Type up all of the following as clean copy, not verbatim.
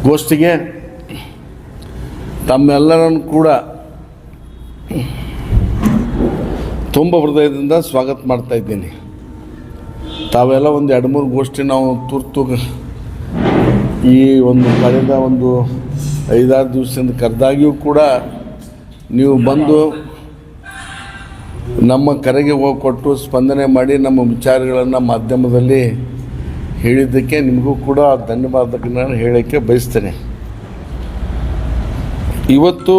ಗೋಷ್ಠಿಗೆ ತಮ್ಮೆಲ್ಲರನ್ನು ಕೂಡ ತುಂಬ ಹೃದಯದಿಂದ ಸ್ವಾಗತ ಮಾಡ್ತಾ ಇದ್ದೀನಿ. ತಾವೆಲ್ಲ ಒಂದು 2-3 ಗೋಷ್ಠಿ ನಾವು ತುರ್ತು ಈ ಒಂದು ಕಳೆದ ಒಂದು 5-6 ದಿವಸದಿಂದ ಕರೆದಾಗಿಯೂ ಕೂಡ ನೀವು ಬಂದು ನಮ್ಮ ಕರೆಗೆ ಕೊಟ್ಟು ಸ್ಪಂದನೆ ಮಾಡಿ ನಮ್ಮ ವಿಚಾರಗಳನ್ನು ಮಾಧ್ಯಮದಲ್ಲಿ ಹೇಳಿದ್ದಕ್ಕೆ ನಿಮಗೂ ಕೂಡ ಧನ್ಯವಾದಗಳನ್ನು ಹೇಳೋಕ್ಕೆ ಬಯಸ್ತೇನೆ. ಇವತ್ತು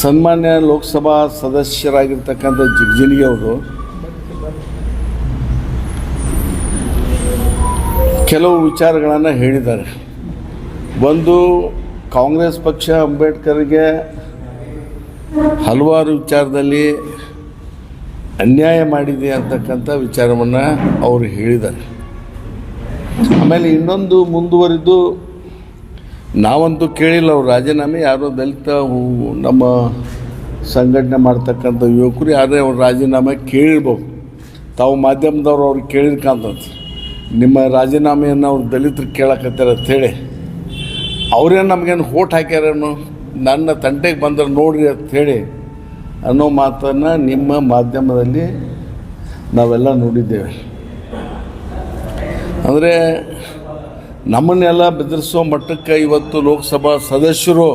ಸನ್ಮಾನ್ಯ ಲೋಕಸಭಾ ಸದಸ್ಯರಾಗಿರ್ತಕ್ಕಂಥ ಜಿಗಜಿಣಗಿ ಅವರು ಕೆಲವು ವಿಚಾರಗಳನ್ನು ಹೇಳಿದ್ದಾರೆ. ಒಂದು, ಕಾಂಗ್ರೆಸ್ ಪಕ್ಷ ಅಂಬೇಡ್ಕರ್ಗೆ ಹಲವಾರು ವಿಚಾರದಲ್ಲಿ ಅನ್ಯಾಯ ಮಾಡಿದೆ ಅಂತಕ್ಕಂಥ ವಿಚಾರವನ್ನು ಅವರು ಹೇಳಿದ್ದಾರೆ. ಆಮೇಲೆ ಇನ್ನೊಂದು ಮುಂದುವರಿದು, ನಾವಂತೂ ಕೇಳಿಲ್ಲ ಅವ್ರು ರಾಜೀನಾಮೆ, ಯಾರೋ ದಲಿತ ನಮ್ಮ ಸಂಘಟನೆ ಮಾಡ್ತಕ್ಕಂಥ ಯುವಕರು ಯಾರೇ ಅವ್ರ ರಾಜೀನಾಮೆ ಕೇಳಿರ್ಬೋದು. ತಾವು ಮಾಧ್ಯಮದವ್ರು ಅವ್ರಿಗೆ ಕೇಳಿರ್ಕಂತಂತ ನಿಮ್ಮ ರಾಜೀನಾಮೆಯನ್ನು ಅವ್ರು ದಲಿತರು ಕೇಳಕತ್ತಾರ ಅಂಥೇಳಿ ಅವ್ರೇನು ನಮಗೇನು ಹೋಟ್ ಹಾಕ್ಯಾರೇನು, ನನ್ನ ತಂಟೆಗೆ ಬಂದ್ರೆ ನೋಡ್ರಿ ಅಂಥೇಳಿ ಅನ್ನೋ ಮಾತನ್ನು ನಿಮ್ಮ ಮಾಧ್ಯಮದಲ್ಲಿ ನಾವೆಲ್ಲ ನೋಡಿದ್ದೇವೆ. ಅಂದರೆ ನಮ್ಮನ್ನೆಲ್ಲ ಬೆದರಿಸೋ ಮಟ್ಟಕ್ಕೆ ಇವತ್ತು ಲೋಕಸಭಾ ಸದಸ್ಯರು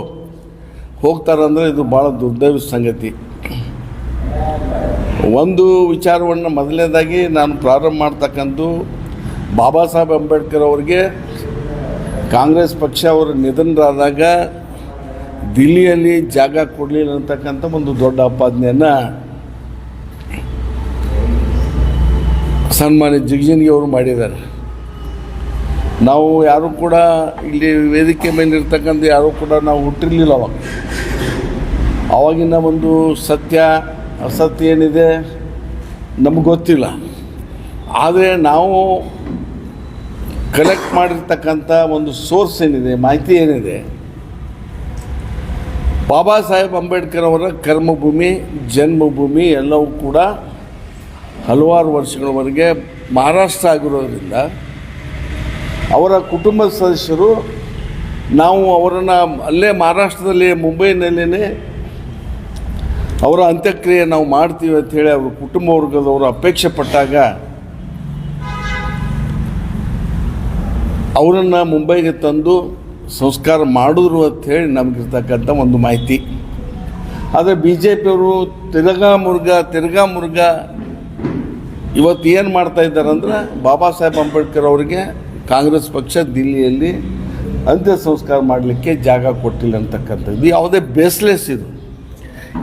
ಹೋಗ್ತಾರಂದರೆ ಇದು ಭಾಳ ದುರ್ದೈವ ಸಂಗತಿ. ಒಂದು ವಿಚಾರವನ್ನು ಮೊದಲನೇದಾಗಿ ನಾನು ಪ್ರಾರಂಭ ಮಾಡ್ತಕ್ಕಂಥ ಬಾಬಾ ಸಾಹೇಬ್ ಅಂಬೇಡ್ಕರ್ ಅವರಿಗೆ ಕಾಂಗ್ರೆಸ್ ಪಕ್ಷ ಅವರು ನಿಧನರಾದಾಗ ದಿಲ್ಲಿಯಲ್ಲಿ ಜಾಗ ಕೊಡಲಿಲ್ಲ ಅಂತಕ್ಕಂಥ ಒಂದು ದೊಡ್ಡ ಆಪಾದನೆಯನ್ನು ಸನ್ಮಾನ್ಯ ಜಿಗಜಿಣಗಿ ಅವರು ಮಾಡಿದ್ದಾರೆ. ನಾವು ಯಾರೂ ಕೂಡ ಇಲ್ಲಿ ವೇದಿಕೆ ಮೇಲಿರ್ತಕ್ಕಂಥ ಯಾರೂ ಕೂಡ ನಾವು ಹುಟ್ಟಿರಲಿಲ್ಲ. ಆವಾಗಿನ ಒಂದು ಸತ್ಯ ಅಸತ್ಯ ಏನಿದೆ ನಮಗೆ ಗೊತ್ತಿಲ್ಲ. ಆದರೆ ನಾವು ಕಲೆಕ್ಟ್ ಮಾಡಿರ್ತಕ್ಕಂಥ ಒಂದು ಸೋರ್ಸ್ ಏನಿದೆ, ಮಾಹಿತಿ ಏನಿದೆ, ಬಾಬಾ ಸಾಹೇಬ್ ಅಂಬೇಡ್ಕರ್ ಅವರ ಕರ್ಮಭೂಮಿ, ಜನ್ಮಭೂಮಿ ಎಲ್ಲವೂ ಕೂಡ ಹಲವಾರು ವರ್ಷಗಳವರೆಗೆ ಮಹಾರಾಷ್ಟ್ರ ಆಗಿರೋದ್ರಿಂದ ಅವರ ಕುಟುಂಬದ ಸದಸ್ಯರು ನಾವು ಅವರನ್ನು ಅಲ್ಲೇ ಮಹಾರಾಷ್ಟ್ರದಲ್ಲಿ ಮುಂಬೈನಲ್ಲೇ ಅವರ ಅಂತ್ಯಕ್ರಿಯೆ ನಾವು ಮಾಡ್ತೀವಿ ಅಂಥೇಳಿ ಅವರು ಕುಟುಂಬ ವರ್ಗದವರು ಅಪೇಕ್ಷೆ ಪಟ್ಟಾಗ ಅವರನ್ನು ಮುಂಬೈಗೆ ತಂದು ಸಂಸ್ಕಾರ ಮಾಡಿದ್ರು ಅಂಥೇಳಿ ನಮಗಿರ್ತಕ್ಕಂಥ ಒಂದು ಮಾಹಿತಿ. ಆದರೆ ಬಿ ಜೆ ಪಿಯವರು ತಿರ್ಗಾ ಮುರುಗ ಇವತ್ತು ಏನು ಮಾಡ್ತಾಯಿದ್ದಾರೆ ಅಂದರೆ ಬಾಬಾ ಸಾಹೇಬ್ ಅಂಬೇಡ್ಕರ್ ಅವರಿಗೆ ಕಾಂಗ್ರೆಸ್ ಪಕ್ಷ ದಿಲ್ಲಿಯಲ್ಲಿ ಅಂತ್ಯ ಸಂಸ್ಕಾರ ಮಾಡಲಿಕ್ಕೆ ಜಾಗ ಕೊಟ್ಟಿಲ್ಲ ಅಂತಕ್ಕಂಥದ್ದು ಯಾವುದೇ ಬೇಸ್ಲೆಸ್.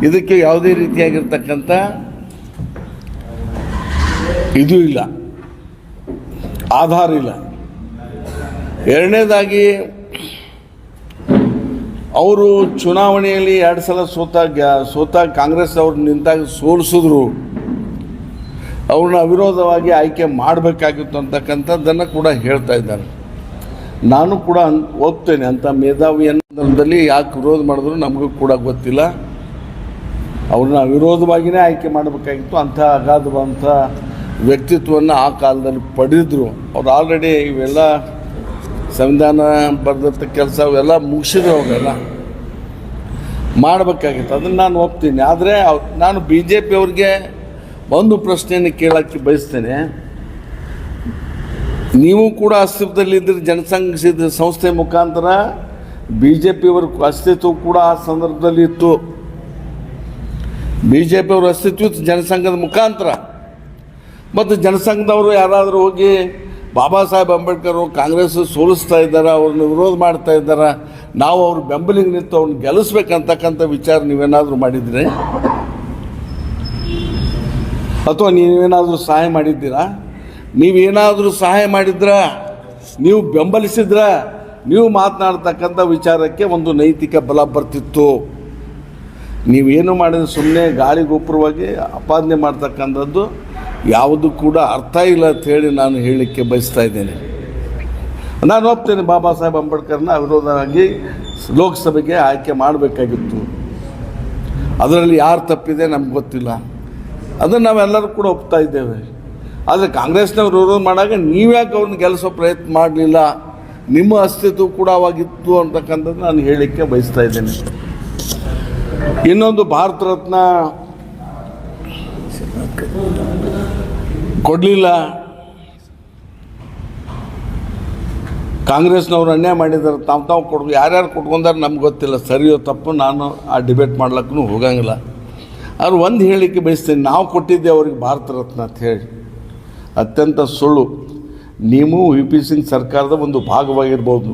ಇದಕ್ಕೆ ಯಾವುದೇ ರೀತಿಯಾಗಿರ್ತಕ್ಕಂಥ ಇದು ಇಲ್ಲ, ಆಧಾರ ಇಲ್ಲ. ಎರಡನೇದಾಗಿ, ಅವರು ಚುನಾವಣೆಯಲ್ಲಿ 2 ಸಲ ಸೋತಾಗ ಕಾಂಗ್ರೆಸ್ ಅವ್ರು ನಿಂತಾಗ ಸೋಲಿಸಿದ್ರು, ಅವ್ರನ್ನ ಅವಿರೋಧವಾಗಿ ಆಯ್ಕೆ ಮಾಡಬೇಕಾಗಿತ್ತು ಅಂತಕ್ಕಂಥದ್ದನ್ನು ಕೂಡ ಹೇಳ್ತಾ ಇದ್ದಾರೆ. ನಾನು ಕೂಡ ಒಪ್ತೇನೆ, ಅಂಥ ಮೇಧಾವಿ ಅನ್ನೋದ್ರಲ್ಲಿ ಯಾಕೆ ವಿರೋಧ ಮಾಡಿದ್ರು ನಮಗೂ ಕೂಡ ಗೊತ್ತಿಲ್ಲ. ಅವ್ರನ್ನ ಅವಿರೋಧವಾಗಿಯೇ ಆಯ್ಕೆ ಮಾಡಬೇಕಾಗಿತ್ತು. ಅಂಥ ಅಗಾಧವಂಥ ವ್ಯಕ್ತಿತ್ವವನ್ನು ಆ ಕಾಲದಲ್ಲಿ ಪಡೆದಿದ್ರು. ಅವ್ರು ಆಲ್ರೆಡಿ ಇವೆಲ್ಲ ಸಂವಿಧಾನ ಬರೆದಂಥ ಕೆಲಸ ಅವೆಲ್ಲ ಮುಗಿಸಿದ್ರು, ಅವೆಲ್ಲ ಮಾಡಬೇಕಾಗಿತ್ತು. ಅದನ್ನು ನಾನು ಒಪ್ತೀನಿ. ಆದರೆ ನಾನು ಬಿ ಜೆ ಪಿ ಅವ್ರಿಗೆ ಒಂದು ಪ್ರಶ್ನೆಯನ್ನು ಕೇಳೋಕ್ಕೆ ಬಯಸ್ತೇನೆ. ನೀವು ಕೂಡ ಅಸ್ತಿತ್ವದಲ್ಲಿದ್ದರೆ ಜನಸಂಘ ಸಂಸ್ಥೆ ಮುಖಾಂತರ ಬಿ ಜೆ ಪಿಯವರ ಅಸ್ತಿತ್ವ ಕೂಡ ಆ ಸಂದರ್ಭದಲ್ಲಿ ಇತ್ತು. ಬಿ ಜೆ ಪಿಯವ್ರ ಅಸ್ತಿತ್ವ ಜನಸಂಘದ ಮುಖಾಂತರ. ಮತ್ತು ಜನಸಂಘದವರು ಯಾರಾದರೂ ಹೋಗಿ ಬಾಬಾ ಸಾಹೇಬ್ ಅಂಬೇಡ್ಕರ್ ಕಾಂಗ್ರೆಸ್ ಸೋಲಿಸ್ತಾ ಇದ್ದಾರೆ, ಅವ್ರನ್ನ ವಿರೋಧ ಮಾಡ್ತಾ ಇದ್ದಾರೆ, ನಾವು ಅವ್ರ ಬೆಂಬಲಿಗೆ ನಿಂತು ಅವ್ರನ್ನ ಗೆಲ್ಲಿಸ್ಬೇಕಂತಕ್ಕಂಥ ವಿಚಾರ ನೀವೇನಾದರೂ ಮಾಡಿದರೆ, ಅಥವಾ ನೀವೇನಾದರೂ ಸಹಾಯ ಮಾಡಿದ್ದೀರಾ? ನೀವೇನಾದರೂ ಸಹಾಯ ಮಾಡಿದ್ರಾ, ನೀವು ಬೆಂಬಲಿಸಿದ್ರ, ನೀವು ಮಾತನಾಡ್ತಕ್ಕಂಥ ವಿಚಾರಕ್ಕೆ ಒಂದು ನೈತಿಕ ಬಲ ಬರ್ತಿತ್ತು. ನೀವೇನು ಮಾಡಿದ್ರೆ ಸುಮ್ಮನೆ ಗಾಳಿಗೊಪ್ಪರವಾಗಿ ಅಪಾದನೆ ಮಾಡ್ತಕ್ಕಂಥದ್ದು ಯಾವುದು ಕೂಡ ಅರ್ಥ ಇಲ್ಲ ಅಂಥೇಳಿ ನಾನು ಹೇಳಲಿಕ್ಕೆ ಬಯಸ್ತಾ ಇದ್ದೇನೆ. ನಾನು ಒಪ್ತೇನೆ, ಬಾಬಾ ಸಾಹೇಬ್ ಅಂಬೇಡ್ಕರ್ನ ಅವಿರೋಧವಾಗಿ ಲೋಕಸಭೆಗೆ ಆಯ್ಕೆ ಮಾಡಬೇಕಾಗಿತ್ತು. ಅದರಲ್ಲಿ ಯಾರು ತಪ್ಪಿದೆ ನಮ್ಗೆ ಗೊತ್ತಿಲ್ಲ, ಅದನ್ನು ನಾವೆಲ್ಲರೂ ಕೂಡ ಒಪ್ತಾ ಇದ್ದೇವೆ. ಆದರೆ ಕಾಂಗ್ರೆಸ್ನವ್ರು ವಿರೋಧ ಮಾಡಾಗ ನೀವ್ಯಾಕೆ ಅವ್ರನ್ನ ಗೆಲ್ಲಿಸೋ ಪ್ರಯತ್ನ ಮಾಡಲಿಲ್ಲ, ನಿಮ್ಮ ಅಸ್ತಿತ್ವ ಕೂಡ ಅವಾಗಿತ್ತು ಅಂತಕ್ಕಂಥದ್ದು ನಾನು ಹೇಳಲಿಕ್ಕೆ ಬಯಸ್ತಾ ಇದ್ದೇನೆ. ಇನ್ನೊಂದು ಭಾರತ ರತ್ನ ಕೊಡಲಿಲ್ಲ, ಕಾಂಗ್ರೆಸ್ನವ್ರು ಅನ್ಯಾಯ ಮಾಡಿದ್ದಾರೆ, ತಾವು ಯಾರ್ಯಾರು ಕೊಟ್ಕೊಂಡಾರೆ ನಮ್ಗೆ ಗೊತ್ತಿಲ್ಲ, ಸರಿಯೋ ತಪ್ಪು ನಾನು ಆ ಡಿಬೇಟ್ ಮಾಡ್ಲಿಕ್ಕೂ ಹೋಗಂಗಿಲ್ಲ. ಅವ್ರು ಒಂದು ಹೇಳಲಿಕ್ಕೆ ಬಯಸ್ತೇನೆ, ನಾವು ಕೊಟ್ಟಿದ್ದೆ ಅವ್ರಿಗೆ ಭಾರತ ರತ್ನ ಅಂತ ಹೇಳಿ, ಅತ್ಯಂತ ಸುಳ್ಳು. ನೀವು ವಿ ಪಿ ಸಿಂಗ್ ಸರ್ಕಾರದ ಒಂದು ಭಾಗವಾಗಿರ್ಬೋದು.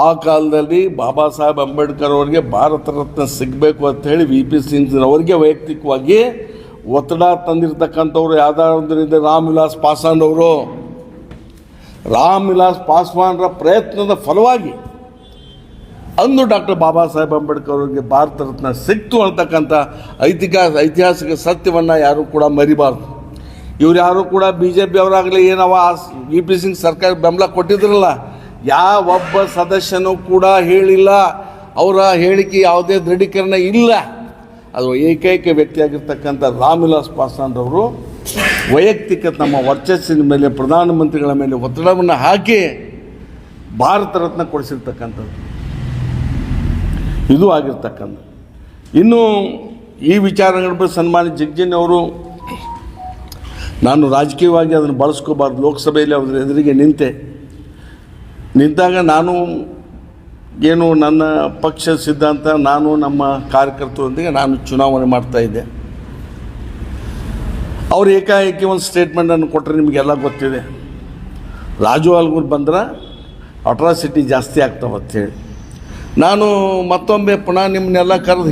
ಆ ಕಾಲದಲ್ಲಿ ಬಾಬಾ ಸಾಹೇಬ್ ಅಂಬೇಡ್ಕರ್ ಅವರಿಗೆ ಭಾರತ ರತ್ನ ಸಿಗಬೇಕು ಅಂತ ಹೇಳಿ ವಿ ಪಿ ಸಿಂಗ್ನವರಿಗೆ ವೈಯಕ್ತಿಕವಾಗಿ ಒತ್ತಡ ತಂದಿರತಕ್ಕಂಥವ್ರು ಯಾವ್ದಾದ್ರಿಂದ ರಾಮ್ ವಿಲಾಸ್ ಪಾಸ್ವಾನ್ ಅವರು. ರಾಮ್ ವಿಲಾಸ್ ಪಾಸ್ವಾನ್ರ ಪ್ರಯತ್ನದ ಫಲವಾಗಿ ಅಂದು ಡಾಕ್ಟರ್ ಬಾಬಾ ಸಾಹೇಬ್ ಅಂಬೇಡ್ಕರ್ ಅವರಿಗೆ ಭಾರತ ರತ್ನ ಸಿಕ್ತು ಅಂತಕ್ಕಂಥ ಐತಿಹಾಸಿಕ ಸತ್ಯವನ್ನು ಯಾರೂ ಕೂಡ ಮರಿಬಾರ್ದು. ಇವ್ರು ಯಾರು ಕೂಡ ಬಿ ಜೆ ಪಿ ಅವರಾಗಲಿ ಏನವ ವಿ ಪಿ ಸಿಂಗ್ ಸರ್ಕಾರ ಬೆಂಬಲ ಕೊಟ್ಟಿದ್ರಲ್ಲ, ಒಬ್ಬ ಸದಸ್ಯನೂ ಕೂಡ ಹೇಳಿಲ್ಲ, ಅವರ ಹೇಳಿಕೆ ಯಾವುದೇ ದೃಢೀಕರಣ ಇಲ್ಲ. ಅದು ಏಕೈಕ ವ್ಯಕ್ತಿಯಾಗಿರ್ತಕ್ಕಂಥ ರಾಮ್ ವಿಲಾಸ್ ಪಾಸ್ವಾನ್ರವರು ವೈಯಕ್ತಿಕ ತಮ್ಮ ವರ್ಚಸ್ಸಿನ ಮೇಲೆ ಪ್ರಧಾನಮಂತ್ರಿಗಳ ಮೇಲೆ ಒತ್ತಡವನ್ನು ಹಾಕಿ ಭಾರತ ರತ್ನ ಕೊಡಿಸಿರ್ತಕ್ಕಂಥದ್ದು ಇದು ಆಗಿರ್ತಕ್ಕಂಥ. ಇನ್ನು ಈ ವಿಚಾರಗಳ ಬಗ್ಗೆ ಸನ್ಮಾನ್ಯ ಜಗ್ಜಿನ್ ಅವರು, ನಾನು ರಾಜಕೀಯವಾಗಿ ಅದನ್ನು ಬಳಸ್ಕೋಬಾರ್ದು, ಲೋಕಸಭೆಯಲ್ಲಿ ಅದರ ಎದುರಿಗೆ ನಿಂತಾಗ ನಾನು ಏನು ನನ್ನ ಪಕ್ಷ ಸಿದ್ಧಾಂತ, ನಾನು ನಮ್ಮ ಕಾರ್ಯಕರ್ತರೊಂದಿಗೆ ನಾನು ಚುನಾವಣೆ ಮಾಡ್ತಾಯಿದ್ದೆ. ಅವರು ಏಕಾಏಕಿ ಒಂದು ಸ್ಟೇಟ್ಮೆಂಟನ್ನು ಕೊಟ್ಟರೆ ನಿಮಗೆಲ್ಲ ಗೊತ್ತಿದೆ, ರಾಜು ಅಲ್ಗೂರ್ ಬಂದ್ರೆ ಅಟ್ರಾಸಿಟಿ ಜಾಸ್ತಿ ಆಗ್ತಾವಂತೇಳಿ. ನಾನು ಮತ್ತೊಮ್ಮೆ ಪುನಃ ನಿಮ್ಮನ್ನೆಲ್ಲ ಕರೆದು